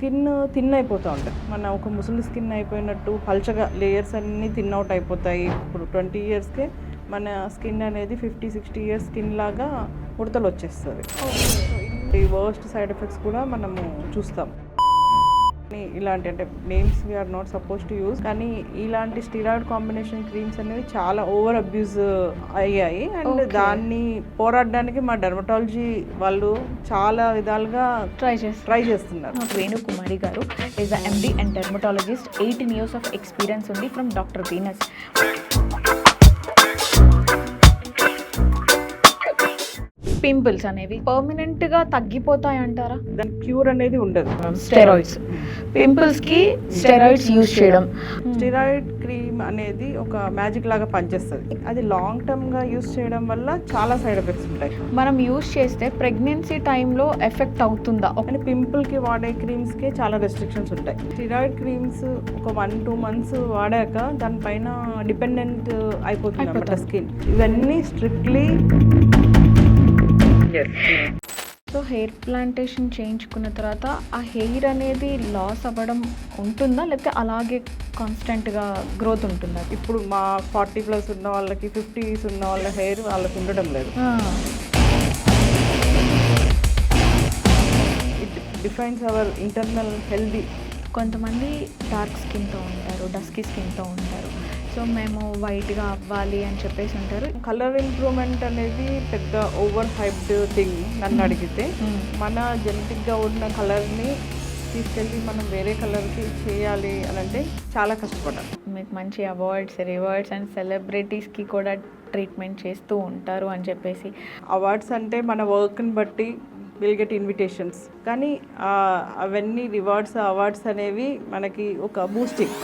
Skin thin అయిపోతూ ఉంటుంది. మన ఒక ముసలి స్కిన్ అయిపోయినట్టు పల్చగా లేయర్స్ అన్నీ థిన్ అవుట్ అయిపోతాయి. ఇప్పుడు 20 ఇయర్స్కే మన స్కిన్ అనేది 50-60 ఇయర్స్ స్కిన్ లాగా ముడతలు వచ్చేస్తుంది. ఈ వర్స్ట్ సైడ్ ఎఫెక్ట్స్ కూడా మనము చూస్తాం. ఇలాంటి అంటే names we are not suppose to use, కానీ ఇలాంటి స్టిరాయిడ్ కాంబినేషన్ క్రీమ్స్ అనేవి చాలా ఓవర్ అబ్యూజ్ అయ్యాయి. అండ్ దాన్ని పోరాడడానికి మా డెర్మటాలజీ వాళ్ళు చాలా విధాలుగా ట్రై చేస్తున్నారు. వేణు కుమారి గారు is a MD and dermatologist, 18 years of experience ఉంది ఫ్రమ్ డాక్టర్ వీనస్. పింపుల్స్ అనేవి పర్మనెంట్ గా తగ్గిపోతాయి అంటారా? దాని క్యూర్ అనేది ఉండదు. స్టెరాయిడ్స్, పింపుల్స్ కి స్టెరాయిడ్స్ యూజ్ చేయడం. స్టెరాయిడ్ క్రీమ్ అనేది ఒక మ్యాజిక్ లాగా పనిచేస్తుంది. అది లాంగ్ టర్మ్ గా యూజ్ చేయడం వల్ల చాలా సైడ్ ఎఫెక్ట్స్ ఉంటాయి. మనం యూజ్ చేస్తే ప్రెగ్నెన్సీ టైంలో ఎఫెక్ట్ అవుతుందా? కానీ పింపుల్ కి వాడే క్రీమ్స్ కి చాలా రెస్ట్రిక్షన్స్ ఉంటాయి. స్టెరాయిడ్ క్రీమ్స్ ఒక 1-2 months వాడాక దానిపైన డిపెండెంట్ అయిపోతుంది అన్నమాట స్కిన్. ఇవన్నీ స్ట్రిక్ట్లీ సో హెయిర్ ప్లాంటేషన్ చేయించుకున్న తర్వాత ఆ హెయిర్ అనేది లాస్ అవ్వడం ఉంటుందా, లేకపోతే అలాగే కాన్స్టెంట్గా గ్రోత్ ఉంటుందా? ఇప్పుడు మా 40+ ఉన్న వాళ్ళకి 50s ఉన్న వాళ్ళ హెయిర్ వాళ్ళకి ఉండడం లేదు. It defines hour internal healthy. కొంతమంది డార్క్ స్కిన్తో ఉంటారు, డస్కీ స్కిన్తో ఉంటారు. సో మేము వైట్గా అవ్వాలి అని చెప్పేసి ఉంటారు. కలర్ ఇంప్రూవ్మెంట్ అనేది పెద్ద ఓవర్ హైప్డ్ థింగ్ నన్ను అడిగితే. మన జెనెటిక్గా ఉన్న కలర్ని తీసుకెళ్ళి మనం వేరే కలర్కి చేయాలి అని అంటే చాలా కష్టపడాలి. మీకు మంచి అవార్డ్స్, రివార్డ్స్ అండ్ సెలబ్రిటీస్కి కూడా ట్రీట్మెంట్ చేస్తూ ఉంటారు అని చెప్పేసి. అవార్డ్స్ అంటే మన వర్క్ని బట్టి విల్ గెట్ ఇన్విటేషన్స్, కానీ అవన్నీ రివార్డ్స్ అవార్డ్స్ అనేవి మనకి ఒక బూస్టింగ్.